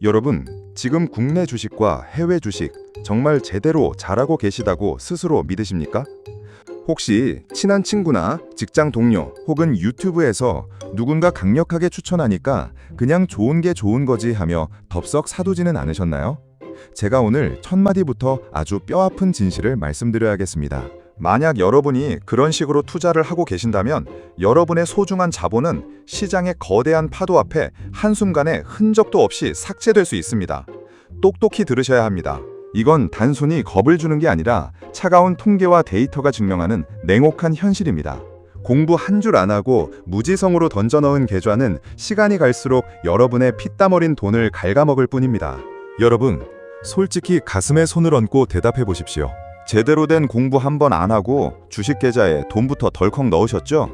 여러분, 지금 국내 주식과 해외 주식 정말 제대로 잘하고 계시다고 스스로 믿으십니까? 혹시 친한 친구나 직장 동료 혹은 유튜브에서 누군가 강력하게 추천하니까 그냥 좋은 게 좋은 거지 하며 덥석 사두지는 않으셨나요? 제가 오늘 첫 마디부터 아주 뼈아픈 진실을 말씀드려야겠습니다. 만약 여러분이 그런 식으로 투자를 하고 계신다면 여러분의 소중한 자본은 시장의 거대한 파도 앞에 한순간에 흔적도 없이 삭제될 수 있습니다. 똑똑히 들으셔야 합니다. 이건 단순히 겁을 주는 게 아니라 차가운 통계와 데이터가 증명하는 냉혹한 현실입니다. 공부 한 줄 안 하고 무지성으로 던져넣은 계좌는 시간이 갈수록 여러분의 피땀 어린 돈을 갉아먹을 뿐입니다. 여러분, 솔직히 가슴에 손을 얹고 대답해 보십시오. 제대로 된 공부 한 번 안 하고 주식 계좌에 돈부터 덜컥 넣으셨죠?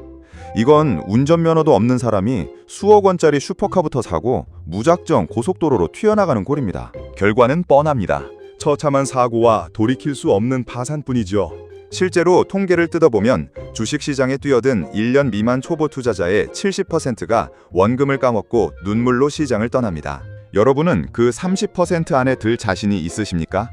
이건 운전면허도 없는 사람이 수억 원짜리 슈퍼카부터 사고 무작정 고속도로로 튀어나가는 꼴입니다. 결과는 뻔합니다. 처참한 사고와 돌이킬 수 없는 파산뿐이죠. 실제로 통계를 뜯어보면 주식시장에 뛰어든 1년 미만 초보 투자자의 70%가 원금을 까먹고 눈물로 시장을 떠납니다. 여러분은 그 30% 안에 들 자신이 있으십니까?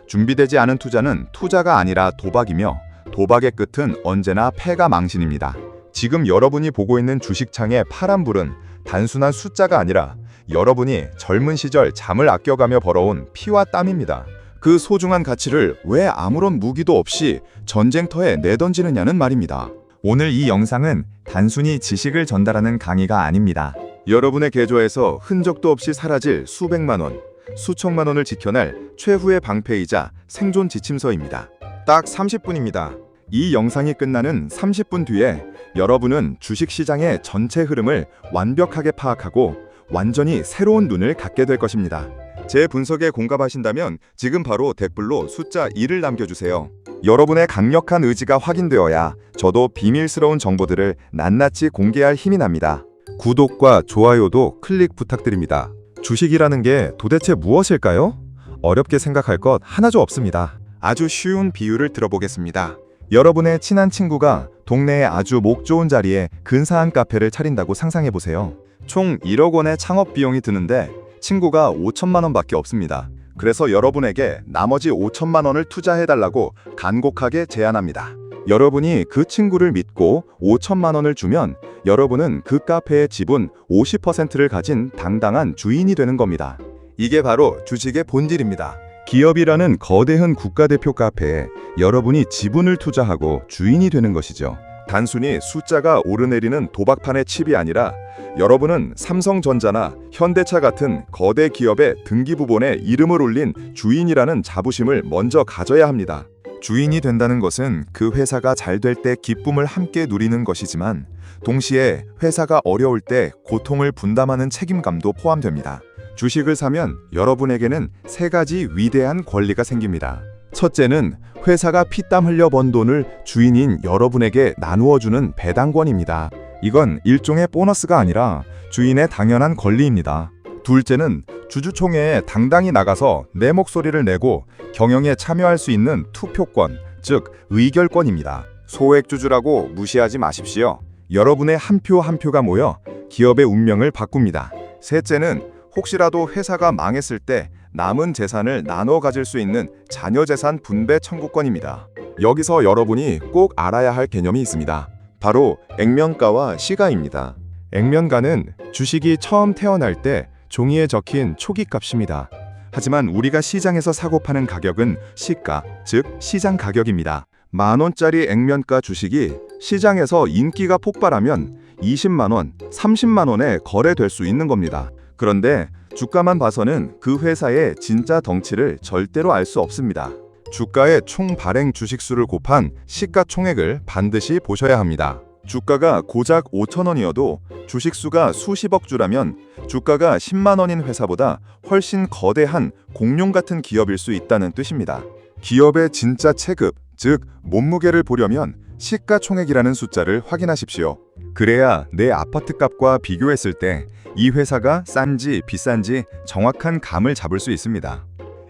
준비되지 않은 투자는 투자가 아니라 도박이며 도박의 끝은 언제나 패가 망신입니다. 지금 여러분이 보고 있는 주식창의 파란불은 단순한 숫자가 아니라 여러분이 젊은 시절 잠을 아껴가며 벌어온 피와 땀입니다. 그 소중한 가치를 왜 아무런 무기도 없이 전쟁터에 내던지느냐는 말입니다. 오늘 이 영상은 단순히 지식을 전달하는 강의가 아닙니다. 여러분의 계좌에서 흔적도 없이 사라질 수백만 원, 수천만 원을 지켜낼 최후의 방패이자 생존 지침서입니다. 딱 30분입니다. 이 영상이 끝나는 30분 뒤에 여러분은 주식시장의 전체 흐름을 완벽하게 파악하고 완전히 새로운 눈을 갖게 될 것입니다. 제 분석에 공감하신다면 지금 바로 댓글로 숫자 1을 남겨주세요. 여러분의 강력한 의지가 확인되어야 저도 비밀스러운 정보들을 낱낱이 공개할 힘이 납니다. 구독과 좋아요도 클릭 부탁드립니다. 주식이라는 게 도대체 무엇일까요? 어렵게 생각할 것 하나도 없습니다. 아주 쉬운 비유를 들어보겠습니다. 여러분의 친한 친구가 동네에 아주 목 좋은 자리에 근사한 카페를 차린다고 상상해보세요. 총 1억 원의 창업 비용이 드는데 친구가 5천만 원밖에 없습니다. 그래서 여러분에게 나머지 5천만 원을 투자해달라고 간곡하게 제안합니다. 여러분이 그 친구를 믿고 5천만 원을 주면 여러분은 그 카페의 지분 50%를 가진 당당한 주인이 되는 겁니다. 이게 바로 주식의 본질입니다. 기업이라는 거대한 국가대표 카페에 여러분이 지분을 투자하고 주인이 되는 것이죠. 단순히 숫자가 오르내리는 도박판의 칩이 아니라 여러분은 삼성전자나 현대차 같은 거대 기업의 등기부본에 이름을 올린 주인이라는 자부심을 먼저 가져야 합니다. 주인이 된다는 것은 그 회사가 잘 될 때 기쁨을 함께 누리는 것이지만 동시에 회사가 어려울 때 고통을 분담하는 책임감도 포함됩니다. 주식을 사면 여러분에게는 세 가지 위대한 권리가 생깁니다. 첫째는 회사가 피땀 흘려 번 돈을 주인인 여러분에게 나누어주는 배당권입니다. 이건 일종의 보너스가 아니라 주인의 당연한 권리입니다. 둘째는 주주총회에 당당히 나가서 내 목소리를 내고 경영에 참여할 수 있는 투표권, 즉 의결권입니다. 소액주주라고 무시하지 마십시오. 여러분의 한 표 한 표가 모여 기업의 운명을 바꿉니다. 셋째는 혹시라도 회사가 망했을 때 남은 재산을 나눠 가질 수 있는 자녀재산 분배 청구권입니다. 여기서 여러분이 꼭 알아야 할 개념이 있습니다. 바로 액면가와 시가입니다. 액면가는 주식이 처음 태어날 때 종이에 적힌 초기 값입니다. 하지만 우리가 시장에서 사고 파는 가격은 시가, 즉 시장 가격입니다. 만원짜리 액면가 주식이 시장에서 인기가 폭발하면 20만 원, 30만 원에 거래될 수 있는 겁니다. 그런데 주가만 봐서는 그 회사의 진짜 덩치를 절대로 알 수 없습니다. 주가의 총 발행 주식수를 곱한 시가총액을 반드시 보셔야 합니다. 주가가 고작 5천 원이어도 주식수가 수십억 주라면 주가가 10만 원인 회사보다 훨씬 거대한 공룡 같은 기업일 수 있다는 뜻입니다. 기업의 진짜 체급, 즉 몸무게를 보려면 시가총액이라는 숫자를 확인하십시오. 그래야 내 아파트값과 비교했을 때 이 회사가 싼지 비싼지 정확한 감을 잡을 수 있습니다.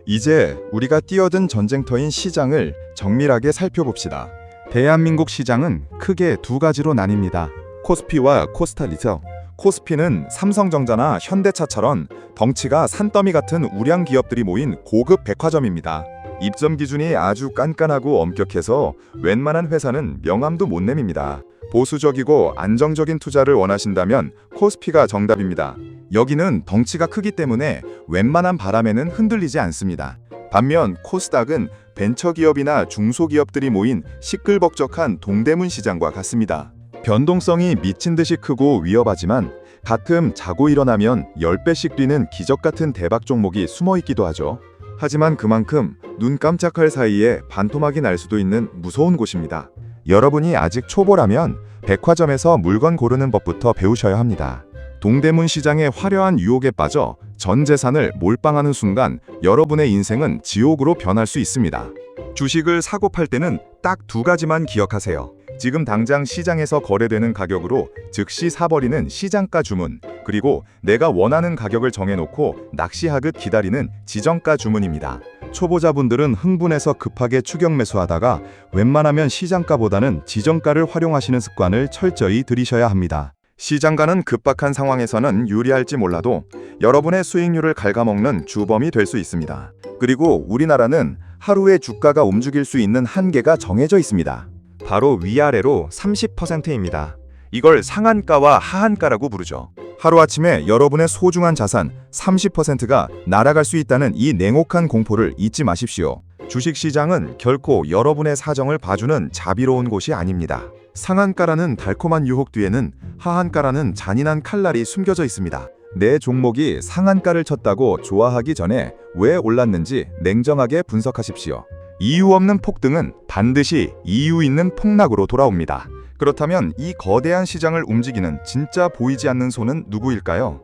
이제 우리가 뛰어든 전쟁터인 시장을 정밀하게 살펴봅시다. 대한민국 시장은 크게 두 가지로 나뉩니다. 코스피와 코스닥이죠. 코스피는 삼성전자나 현대차처럼 덩치가 산더미 같은 우량 기업들이 모인 고급 백화점입니다. 입점 기준이 아주 깐깐하고 엄격해서 웬만한 회사는 명함도 못 내밉니다. 보수적이고 안정적인 투자를 원하신다면 코스피가 정답입니다. 여기는 덩치가 크기 때문에 웬만한 바람에는 흔들리지 않습니다. 반면 코스닥은 벤처기업이나 중소기업들이 모인 시끌벅적한 동대문 시장과 같습니다. 변동성이 미친 듯이 크고 위협하지만 가끔 자고 일어나면 10배씩 뛰는 기적같은 대박 종목이 숨어있기도 하죠. 하지만 그만큼 눈 깜짝할 사이에 반토막이 날 수도 있는 무서운 곳입니다. 여러분이 아직 초보라면 백화점에서 물건 고르는 법부터 배우셔야 합니다. 동대문 시장의 화려한 유혹에 빠져 전 재산을 몰빵하는 순간 여러분의 인생은 지옥으로 변할 수 있습니다. 주식을 사고 팔 때는 딱 두 가지만 기억하세요. 지금 당장 시장에서 거래되는 가격으로 즉시 사버리는 시장가 주문, 그리고 내가 원하는 가격을 정해놓고 낚시하듯 기다리는 지정가 주문입니다. 초보자분들은 흥분해서 급하게 추격 매수하다가 웬만하면 시장가보다는 지정가를 활용하시는 습관을 철저히 들이셔야 합니다. 시장가는 급박한 상황에서는 유리할지 몰라도 여러분의 수익률을 갉아먹는 주범이 될 수 있습니다. 그리고 우리나라는 하루에 주가가 움직일 수 있는 한계가 정해져 있습니다. 바로 위아래로 30%입니다. 이걸 상한가와 하한가라고 부르죠. 하루아침에 여러분의 소중한 자산 30%가 날아갈 수 있다는 이 냉혹한 공포를 잊지 마십시오. 주식시장은 결코 여러분의 사정을 봐주는 자비로운 곳이 아닙니다. 상한가라는 달콤한 유혹 뒤에는 하한가라는 잔인한 칼날이 숨겨져 있습니다. 내 종목이 상한가를 쳤다고 좋아하기 전에 왜 올랐는지 냉정하게 분석하십시오. 이유 없는 폭등은 반드시 이유 있는 폭락으로 돌아옵니다. 그렇다면 이 거대한 시장을 움직이는 진짜 보이지 않는 손은 누구일까요?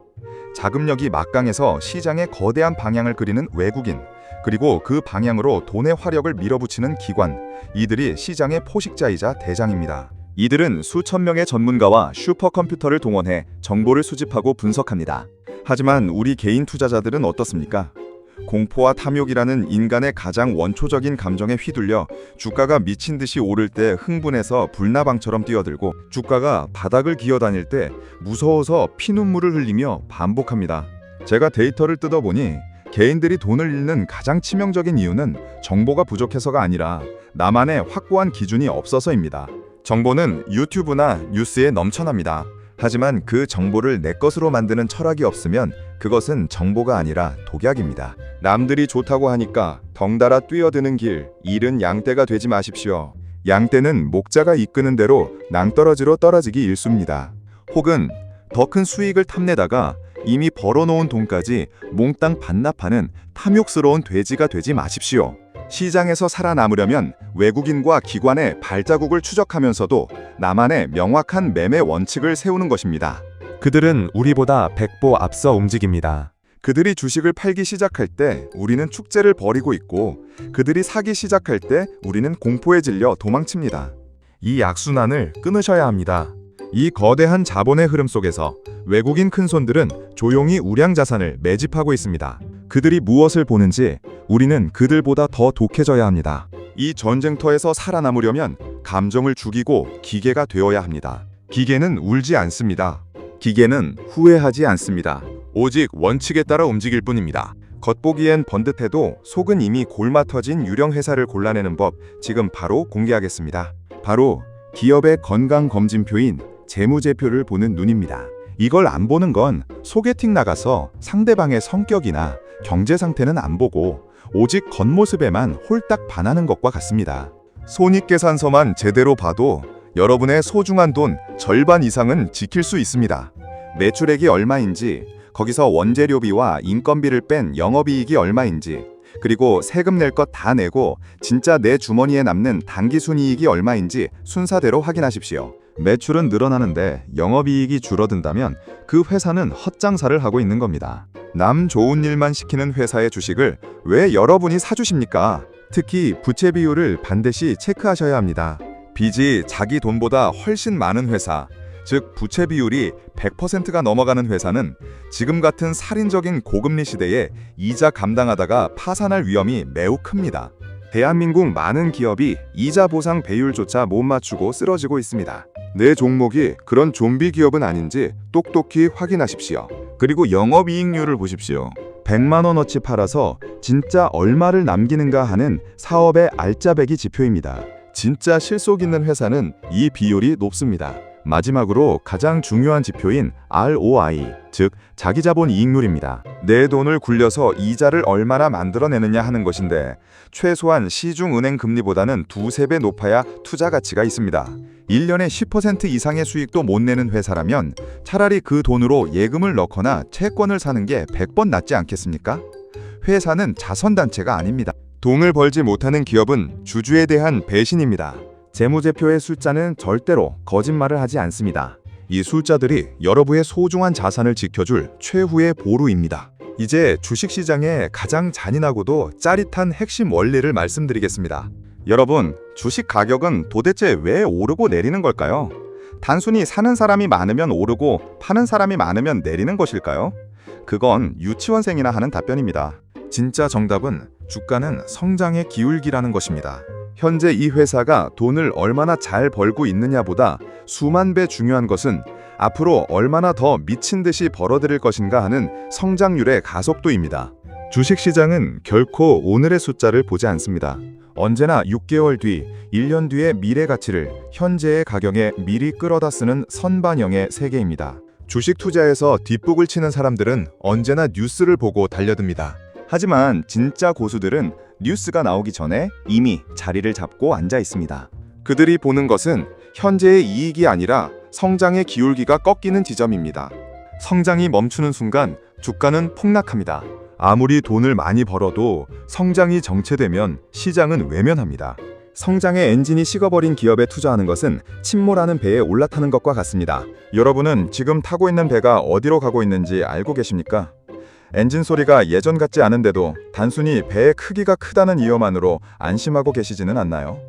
자금력이 막강해서 시장의 거대한 방향을 그리는 외국인, 그리고 그 방향으로 돈의 화력을 밀어붙이는 기관, 이들이 시장의 포식자이자 대장입니다. 이들은 수천 명의 전문가와 슈퍼컴퓨터를 동원해 정보를 수집하고 분석합니다. 하지만 우리 개인 투자자들은 어떻습니까? 공포와 탐욕이라는 인간의 가장 원초적인 감정에 휘둘려 주가가 미친 듯이 오를 때 흥분해서 불나방처럼 뛰어들고 주가가 바닥을 기어다닐 때 무서워서 피눈물을 흘리며 반복합니다. 제가 데이터를 뜯어보니 개인들이 돈을 잃는 가장 치명적인 이유는 정보가 부족해서가 아니라 나만의 확고한 기준이 없어서입니다. 정보는 유튜브나 뉴스에 넘쳐납니다. 하지만 그 정보를 내 것으로 만드는 철학이 없으면 그것은 정보가 아니라 독약입니다. 남들이 좋다고 하니까 덩달아 뛰어드는 길, 잃은 양떼가 되지 마십시오. 양떼는 목자가 이끄는 대로 낭떠러지로 떨어지기 일쑤입니다. 혹은 더 큰 수익을 탐내다가 이미 벌어놓은 돈까지 몽땅 반납하는 탐욕스러운 돼지가 되지 마십시오. 시장에서 살아남으려면 외국인과 기관의 발자국을 추적하면서도 나만의 명확한 매매 원칙을 세우는 것입니다. 그들은 우리보다 100보 앞서 움직입니다. 그들이 주식을 팔기 시작할 때 우리는 축제를 벌이고 있고, 그들이 사기 시작할 때 우리는 공포에 질려 도망칩니다. 이 악순환을 끊으셔야 합니다. 이 거대한 자본의 흐름 속에서 외국인 큰손들은 조용히 우량 자산을 매집하고 있습니다. 그들이 무엇을 보는지 우리는 그들보다 더 독해져야 합니다. 이 전쟁터에서 살아남으려면 감정을 죽이고 기계가 되어야 합니다. 기계는 울지 않습니다. 기계는 후회하지 않습니다. 오직 원칙에 따라 움직일 뿐입니다. 겉보기엔 번듯해도 속은 이미 골마 터진 유령 회사를 골라내는 법, 지금 바로 공개하겠습니다. 바로 기업의 건강검진표인 재무제표를 보는 눈입니다. 이걸 안 보는 건 소개팅 나가서 상대방의 성격이나 경제 상태는 안 보고 오직 겉모습에만 홀딱 반하는 것과 같습니다. 손익계산서만 제대로 봐도 여러분의 소중한 돈 절반 이상은 지킬 수 있습니다. 매출액이 얼마인지, 거기서 원재료비와 인건비를 뺀 영업이익이 얼마인지, 그리고 세금 낼 것 다 내고 진짜 내 주머니에 남는 당기순이익이 얼마인지 순서대로 확인하십시오. 매출은 늘어나는데 영업이익이 줄어든다면 그 회사는 헛장사를 하고 있는 겁니다. 남 좋은 일만 시키는 회사의 주식을 왜 여러분이 사주십니까? 특히 부채 비율을 반드시 체크하셔야 합니다. 빚이 자기 돈보다 훨씬 많은 회사, 즉 부채 비율이 100%가 넘어가는 회사는 지금 같은 살인적인 고금리 시대에 이자 감당하다가 파산할 위험이 매우 큽니다. 대한민국 많은 기업이 이자 보상 배율조차 못 맞추고 쓰러지고 있습니다. 내 종목이 그런 좀비 기업은 아닌지 똑똑히 확인하십시오. 그리고 영업이익률을 보십시오. 100만 원어치 팔아서 진짜 얼마를 남기는가 하는 사업의 알짜배기 지표입니다. 진짜 실속 있는 회사는 이 비율이 높습니다. 마지막으로 가장 중요한 지표인 ROI, 즉 자기자본 이익률입니다. 내 돈을 굴려서 이자를 얼마나 만들어내느냐 하는 것인데 최소한 시중은행 금리보다는 2~3배 높아야 투자 가치가 있습니다. 1년에 10% 이상의 수익도 못 내는 회사라면 차라리 그 돈으로 예금을 넣거나 채권을 사는 게 100번 낫지 않겠습니까? 회사는 자선단체가 아닙니다. 돈을 벌지 못하는 기업은 주주에 대한 배신입니다. 재무제표의 숫자는 절대로 거짓말을 하지 않습니다. 이 숫자들이 여러분의 소중한 자산을 지켜줄 최후의 보루입니다. 이제 주식시장의 가장 잔인하고도 짜릿한 핵심 원리를 말씀드리겠습니다. 여러분, 주식 가격은 도대체 왜 오르고 내리는 걸까요? 단순히 사는 사람이 많으면 오르고 파는 사람이 많으면 내리는 것일까요? 그건 유치원생이나 하는 답변입니다. 진짜 정답은 주가는 성장의 기울기라는 것입니다. 현재 이 회사가 돈을 얼마나 잘 벌고 있느냐보다 수만 배 중요한 것은 앞으로 얼마나 더 미친 듯이 벌어들일 것인가 하는 성장률의 가속도입니다. 주식시장은 결코 오늘의 숫자를 보지 않습니다. 언제나 6개월 뒤, 1년 뒤의 미래 가치를 현재의 가격에 미리 끌어다 쓰는 선반영의 세계입니다. 주식 투자에서 뒷북을 치는 사람들은 언제나 뉴스를 보고 달려듭니다. 하지만 진짜 고수들은 뉴스가 나오기 전에 이미 자리를 잡고 앉아 있습니다. 그들이 보는 것은 현재의 이익이 아니라 성장의 기울기가 꺾이는 지점입니다. 성장이 멈추는 순간 주가는 폭락합니다. 아무리 돈을 많이 벌어도 성장이 정체되면 시장은 외면합니다. 성장의 엔진이 식어버린 기업에 투자하는 것은 침몰하는 배에 올라타는 것과 같습니다. 여러분은 지금 타고 있는 배가 어디로 가고 있는지 알고 계십니까? 엔진 소리가 예전 같지 않은데도 단순히 배의 크기가 크다는 이유만으로 안심하고 계시지는 않나요?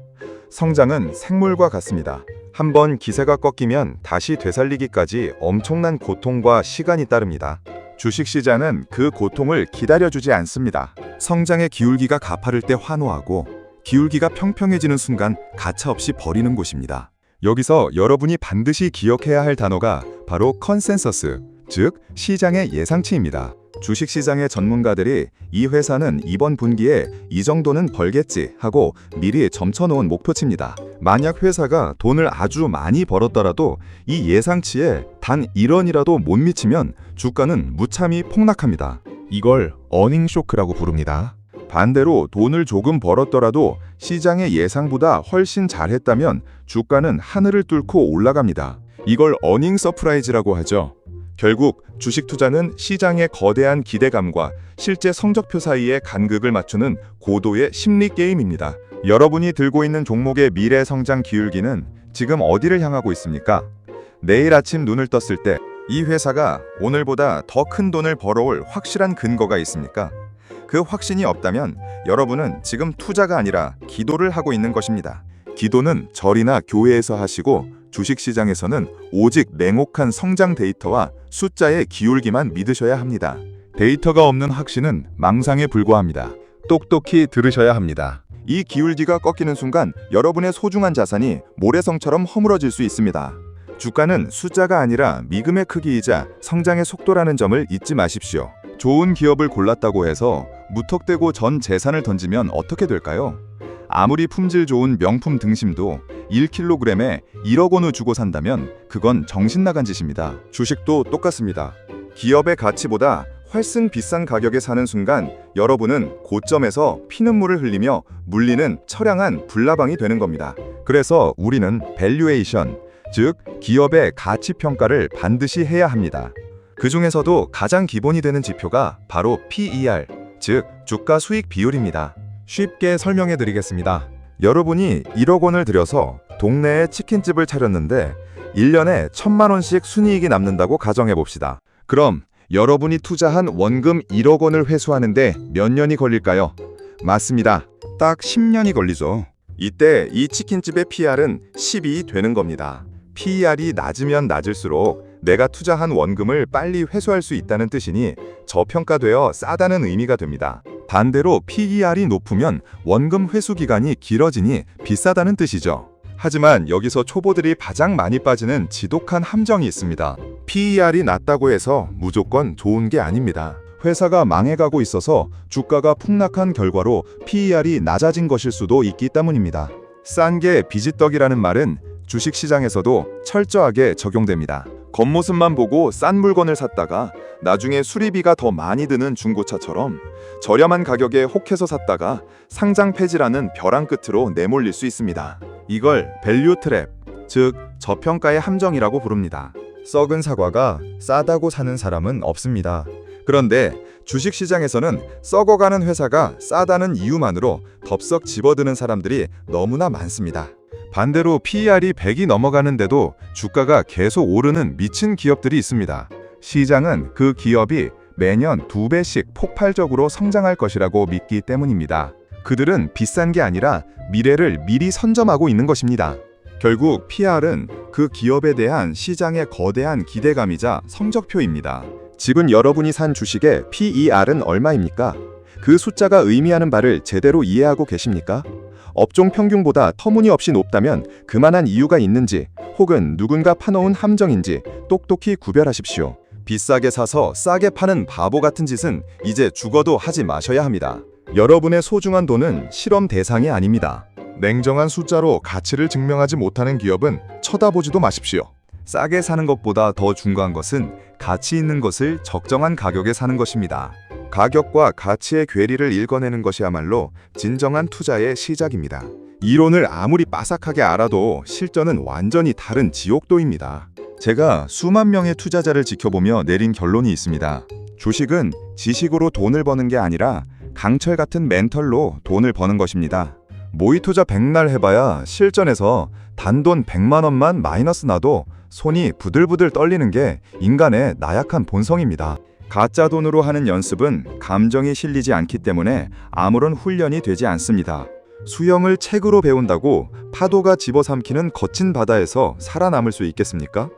성장은 생물과 같습니다. 한번 기세가 꺾이면 다시 되살리기까지 엄청난 고통과 시간이 따릅니다. 주식시장은 그 고통을 기다려주지 않습니다. 성장의 기울기가 가파를 때 환호하고 기울기가 평평해지는 순간 가차없이 버리는 곳입니다. 여기서 여러분이 반드시 기억해야 할 단어가 바로 컨센서스, 즉 시장의 예상치입니다. 주식시장의 전문가들이 이 회사는 이번 분기에 이 정도는 벌겠지 하고 미리 점쳐놓은 목표치입니다. 만약 회사가 돈을 아주 많이 벌었더라도 이 예상치에 단 1원이라도 못 미치면 주가는 무참히 폭락합니다. 이걸 어닝 쇼크라고 부릅니다. 반대로 돈을 조금 벌었더라도 시장의 예상보다 훨씬 잘했다면 주가는 하늘을 뚫고 올라갑니다. 이걸 어닝 서프라이즈라고 하죠. 결국 주식 투자는 시장의 거대한 기대감과 실제 성적표 사이의 간극을 맞추는 고도의 심리 게임입니다. 여러분이 들고 있는 종목의 미래 성장 기울기는 지금 어디를 향하고 있습니까? 내일 아침 눈을 떴을 때 이 회사가 오늘보다 더 큰 돈을 벌어올 확실한 근거가 있습니까? 그 확신이 없다면 여러분은 지금 투자가 아니라 기도를 하고 있는 것입니다. 기도는 절이나 교회에서 하시고 주식시장에서는 오직 냉혹한 성장 데이터와 숫자의 기울기만 믿으셔야 합니다. 데이터가 없는 확신은 망상에 불과합니다. 똑똑히 들으셔야 합니다. 이 기울기가 꺾이는 순간 여러분의 소중한 자산이 모래성처럼 허물어질 수 있습니다. 주가는 숫자가 아니라 미금의 크기이자 성장의 속도라는 점을 잊지 마십시오. 좋은 기업을 골랐다고 해서 무턱대고 전 재산을 던지면 어떻게 될까요? 아무리 품질 좋은 명품 등심도 1kg에 1억 원을 주고 산다면 그건 정신 나간 짓입니다. 주식도 똑같습니다. 기업의 가치보다 훨씬 비싼 가격에 사는 순간 여러분은 고점에서 피눈물을 흘리며 물리는 처량한 불나방이 되는 겁니다. 그래서 우리는 밸류에이션, 즉 기업의 가치 평가를 반드시 해야 합니다. 그 중에서도 가장 기본이 되는 지표가 바로 PER, 즉 주가 수익 비율입니다. 쉽게 설명해 드리겠습니다. 여러분이 1억 원을 들여서 동네에 치킨집을 차렸는데 1년에 1,000만 원씩 순이익이 남는다고 가정해 봅시다. 그럼 여러분이 투자한 원금 1억 원을 회수하는데 몇 년이 걸릴까요? 맞습니다. 딱 10년이 걸리죠. 이때 이 치킨집의 PR은 10이 되는 겁니다. PER이 낮으면 낮을수록 내가 투자한 원금을 빨리 회수할 수 있다는 뜻이니 저평가되어 싸다는 의미가 됩니다. 반대로 PER이 높으면 원금 회수 기간이 길어지니 비싸다는 뜻이죠. 하지만 여기서 초보들이 가장 많이 빠지는 지독한 함정이 있습니다. PER이 낮다고 해서 무조건 좋은 게 아닙니다. 회사가 망해가고 있어서 주가가 폭락한 결과로 PER이 낮아진 것일 수도 있기 때문입니다. 싼 게 비지떡이라는 말은 주식시장에서도 철저하게 적용됩니다. 겉모습만 보고 싼 물건을 샀다가 나중에 수리비가 더 많이 드는 중고차처럼 저렴한 가격에 혹해서 샀다가 상장 폐지라는 벼랑 끝으로 내몰릴 수 있습니다. 이걸 밸류 트랩, 즉 저평가의 함정이라고 부릅니다. 썩은 사과가 싸다고 사는 사람은 없습니다. 그런데 주식시장에서는 썩어가는 회사가 싸다는 이유만으로 덥석 집어드는 사람들이 너무나 많습니다. 반대로 PER이 100이 넘어가는데도 주가가 계속 오르는 미친 기업들이 있습니다. 시장은 그 기업이 매년 2배씩 폭발적으로 성장할 것이라고 믿기 때문입니다. 그들은 비싼 게 아니라 미래를 미리 선점하고 있는 것입니다. 결국 PER은 그 기업에 대한 시장의 거대한 기대감이자 성적표입니다. 지금 여러분이 산 주식의 PER은 얼마입니까? 그 숫자가 의미하는 바를 제대로 이해하고 계십니까? 업종 평균보다 터무니없이 높다면 그만한 이유가 있는지 혹은 누군가 파놓은 함정인지 똑똑히 구별하십시오. 비싸게 사서 싸게 파는 바보 같은 짓은 이제 죽어도 하지 마셔야 합니다. 여러분의 소중한 돈은 실험 대상이 아닙니다. 냉정한 숫자로 가치를 증명하지 못하는 기업은 쳐다보지도 마십시오. 싸게 사는 것보다 더 중요한 것은 가치 있는 것을 적정한 가격에 사는 것입니다. 가격과 가치의 괴리를 읽어내는 것이야말로 진정한 투자의 시작입니다. 이론을 아무리 빠삭하게 알아도 실전은 완전히 다른 지옥도입니다. 제가 수만 명의 투자자를 지켜보며 내린 결론이 있습니다. 주식은 지식으로 돈을 버는 게 아니라 강철 같은 멘털로 돈을 버는 것입니다. 모의투자 100날 해봐야 실전에서 단돈 100만 원만 마이너스 나도 손이 부들부들 떨리는 게 인간의 나약한 본성입니다. 가짜 돈으로 하는 연습은 감정이 실리지 않기 때문에 아무런 훈련이 되지 않습니다. 수영을 책으로 배운다고 파도가 집어삼키는 거친 바다에서 살아남을 수 있겠습니까?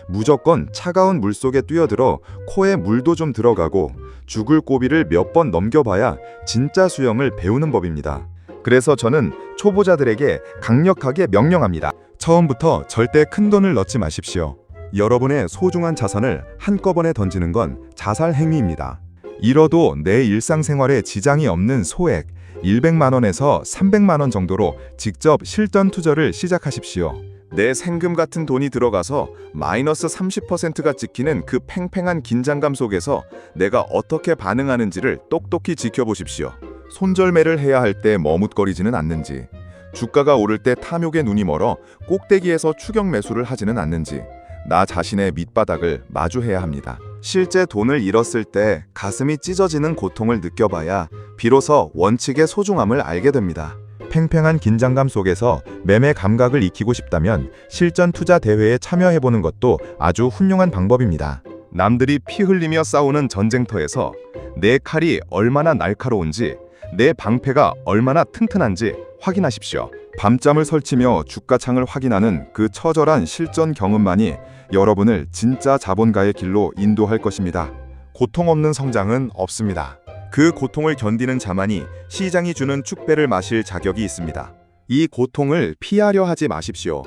무조건 차가운 물속에 뛰어들어 코에 물도 좀 들어가고 죽을 고비를 몇 번 넘겨봐야 진짜 수영을 배우는 법입니다. 그래서 저는 초보자들에게 강력하게 명령합니다. 처음부터 절대 큰 돈을 넣지 마십시오. 여러분의 소중한 자산을 한꺼번에 던지는 건 자살 행위입니다. 잃어도 내 일상생활에 지장이 없는 소액 100만 원에서 300만 원 정도로 직접 실전 투자를 시작하십시오. 내 생금 같은 돈이 들어가서 마이너스 30%가 찍히는 그 팽팽한 긴장감 속에서 내가 어떻게 반응하는지를 똑똑히 지켜보십시오. 손절매를 해야 할 때 머뭇거리지는 않는지, 주가가 오를 때 탐욕에 눈이 멀어 꼭대기에서 추격 매수를 하지는 않는지 나 자신의 밑바닥을 마주해야 합니다. 실제 돈을 잃었을 때 가슴이 찢어지는 고통을 느껴봐야 비로소 원칙의 소중함을 알게 됩니다. 팽팽한 긴장감 속에서 매매 감각을 익히고 싶다면 실전 투자 대회에 참여해보는 것도 아주 훌륭한 방법입니다. 남들이 피 흘리며 싸우는 전쟁터에서 내 칼이 얼마나 날카로운지, 내 방패가 얼마나 튼튼한지 확인하십시오. 밤잠을 설치며 주가창을 확인하는 그 처절한 실전 경험만이 여러분을 진짜 자본가의 길로 인도할 것입니다. 고통 없는 성장은 없습니다. 그 고통을 견디는 자만이 시장이 주는 축배를 마실 자격이 있습니다. 이 고통을 피하려 하지 마십시오.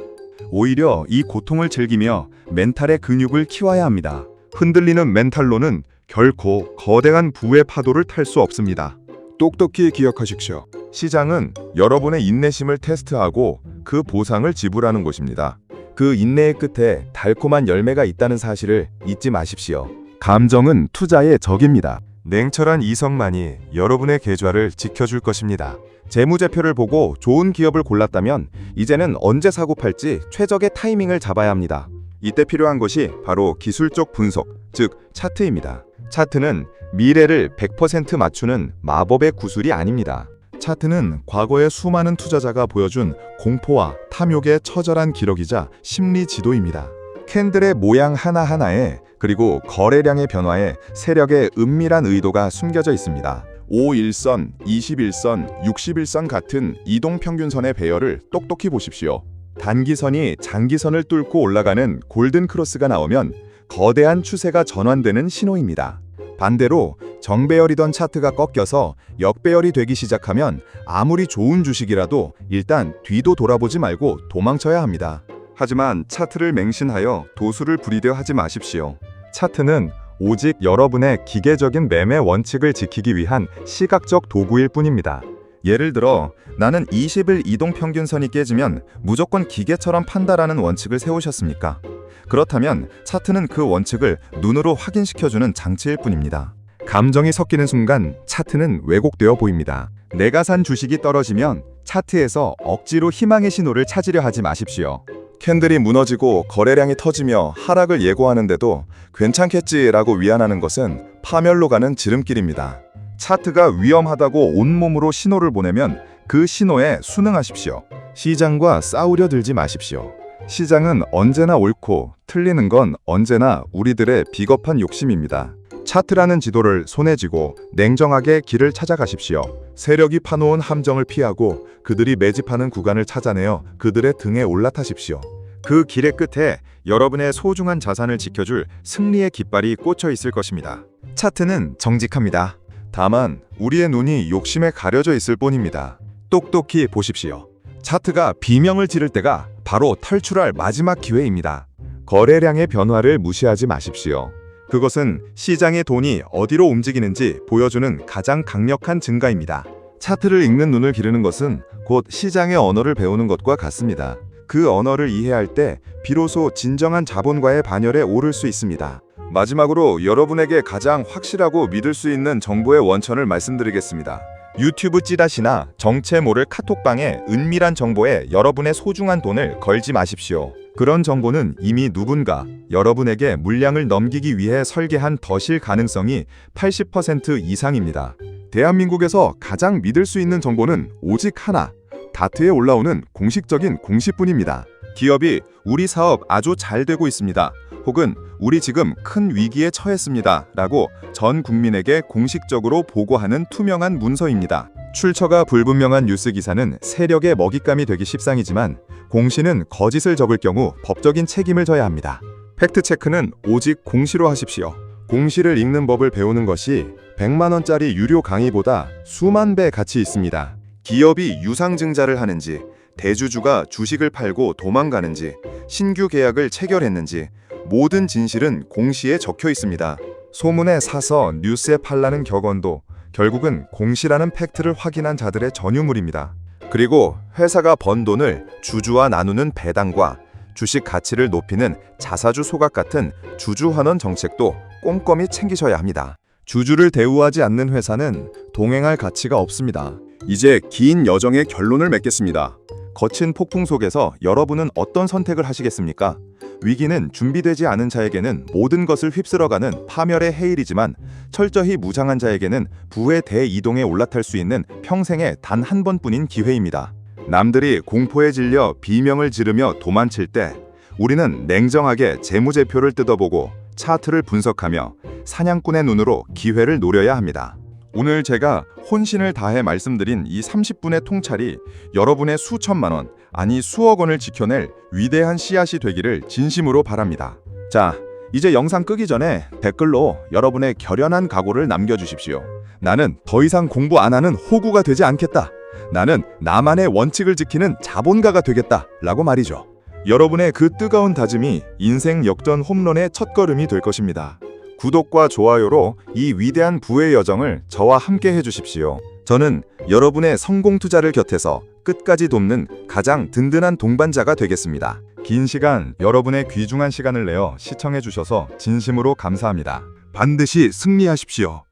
오히려 이 고통을 즐기며 멘탈의 근육을 키워야 합니다. 흔들리는 멘탈로는 결코 거대한 부의 파도를 탈 수 없습니다. 똑똑히 기억하십시오. 시장은 여러분의 인내심을 테스트하고 그 보상을 지불하는 곳입니다. 그 인내의 끝에 달콤한 열매가 있다는 사실을 잊지 마십시오. 감정은 투자의 적입니다. 냉철한 이성만이 여러분의 계좌를 지켜줄 것입니다. 재무제표를 보고 좋은 기업을 골랐다면 이제는 언제 사고 팔지 최적의 타이밍을 잡아야 합니다. 이때 필요한 것이 바로 기술적 분석, 즉 차트입니다. 차트는 미래를 100% 맞추는 마법의 구슬이 아닙니다. 차트는 과거의 수많은 투자자가 보여준 공포와 탐욕의 처절한 기록이자 심리 지도입니다. 캔들의 모양 하나하나에 그리고 거래량의 변화에 세력의 은밀한 의도가 숨겨져 있습니다. 5일선, 21선, 61선 같은 이동평균선의 배열을 똑똑히 보십시오. 단기선이 장기선을 뚫고 올라가는 골든 크로스가 나오면 거대한 추세가 전환되는 신호입니다. 반대로 정배열이던 차트가 꺾여서 역배열이 되기 시작하면 아무리 좋은 주식이라도 일단 뒤도 돌아보지 말고 도망쳐야 합니다. 하지만 차트를 맹신하여 도수를 부리려 하지 마십시오. 차트는 오직 여러분의 기계적인 매매 원칙을 지키기 위한 시각적 도구일 뿐입니다. 예를 들어 나는 20일 이동평균선이 깨지면 무조건 기계처럼 판다라는 원칙을 세우셨습니까? 그렇다면 차트는 그 원칙을 눈으로 확인시켜주는 장치일 뿐입니다. 감정이 섞이는 순간 차트는 왜곡되어 보입니다. 내가 산 주식이 떨어지면 차트에서 억지로 희망의 신호를 찾으려 하지 마십시오. 캔들이 무너지고 거래량이 터지며 하락을 예고하는데도 괜찮겠지라고 위안하는 것은 파멸로 가는 지름길입니다. 차트가 위험하다고 온몸으로 신호를 보내면 그 신호에 순응하십시오. 시장과 싸우려 들지 마십시오. 시장은 언제나 옳고 틀리는 건 언제나 우리들의 비겁한 욕심입니다. 차트라는 지도를 손에 쥐고 냉정하게 길을 찾아가십시오. 세력이 파놓은 함정을 피하고 그들이 매집하는 구간을 찾아내어 그들의 등에 올라타십시오. 그 길의 끝에 여러분의 소중한 자산을 지켜줄 승리의 깃발이 꽂혀 있을 것입니다. 차트는 정직합니다. 다만 우리의 눈이 욕심에 가려져 있을 뿐입니다. 똑똑히 보십시오. 차트가 비명을 지를 때가 바로 탈출할 마지막 기회입니다. 거래량의 변화를 무시하지 마십시오. 그것은 시장의 돈이 어디로 움직이는지 보여주는 가장 강력한 증가입니다. 차트를 읽는 눈을 기르는 것은 곧 시장의 언어를 배우는 것과 같습니다. 그 언어를 이해할 때 비로소 진정한 자본과의 반열에 오를 수 있습니다. 마지막으로 여러분에게 가장 확실하고 믿을 수 있는 정보의 원천을 말씀드리겠습니다. 유튜브 찌라시나 정체 모를 카톡방에 은밀한 정보에 여러분의 소중한 돈을 걸지 마십시오. 그런 정보는 이미 누군가 여러분에게 물량을 넘기기 위해 설계한 덫일 가능성이 80% 이상입니다. 대한민국에서 가장 믿을 수 있는 정보는 오직 하나, 다트에 올라오는 공식적인 공시뿐입니다. 기업이 우리 사업 아주 잘 되고 있습니다. 혹은 우리 지금 큰 위기에 처했습니다. 라고 전 국민에게 공식적으로 보고하는 투명한 문서입니다. 출처가 불분명한 뉴스 기사는 세력의 먹잇감이 되기 십상이지만 공시는 거짓을 적을 경우 법적인 책임을 져야 합니다. 팩트체크는 오직 공시로 하십시오. 공시를 읽는 법을 배우는 것이 100만 원짜리 유료 강의보다 수만 배 가치 있습니다. 기업이 유상증자를 하는지, 대주주가 주식을 팔고 도망가는지, 신규 계약을 체결했는지 모든 진실은 공시에 적혀 있습니다. 소문에 사서 뉴스에 팔라는 격언도 결국은 공시라는 팩트를 확인한 자들의 전유물입니다. 그리고 회사가 번 돈을 주주와 나누는 배당과 주식 가치를 높이는 자사주 소각 같은 주주환원 정책도 꼼꼼히 챙기셔야 합니다. 주주를 대우하지 않는 회사는 동행할 가치가 없습니다. 이제 긴 여정의 결론을 맺겠습니다. 거친 폭풍 속에서 여러분은 어떤 선택을 하시겠습니까? 위기는 준비되지 않은 자에게는 모든 것을 휩쓸어가는 파멸의 해일이지만 철저히 무장한 자에게는 부의 대이동에 올라탈 수 있는 평생에 단 한 번뿐인 기회입니다. 남들이 공포에 질려 비명을 지르며 도망칠 때 우리는 냉정하게 재무제표를 뜯어보고 차트를 분석하며 사냥꾼의 눈으로 기회를 노려야 합니다. 오늘 제가 혼신을 다해 말씀드린 이 30분의 통찰이 여러분의 수천만 원, 아니 수억 원을 지켜낼 위대한 씨앗이 되기를 진심으로 바랍니다. 자, 이제 영상 끄기 전에 댓글로 여러분의 결연한 각오를 남겨주십시오. 나는 더 이상 공부 안 하는 호구가 되지 않겠다. 나는 나만의 원칙을 지키는 자본가가 되겠다. 라고 말이죠. 여러분의 그 뜨거운 다짐이 인생 역전 홈런의 첫걸음이 될 것입니다. 구독과 좋아요로 이 위대한 부의 여정을 저와 함께 해주십시오. 저는 여러분의 성공 투자를 곁에서 끝까지 돕는 가장 든든한 동반자가 되겠습니다. 긴 시간 여러분의 귀중한 시간을 내어 시청해 주셔서 진심으로 감사합니다. 반드시 승리하십시오.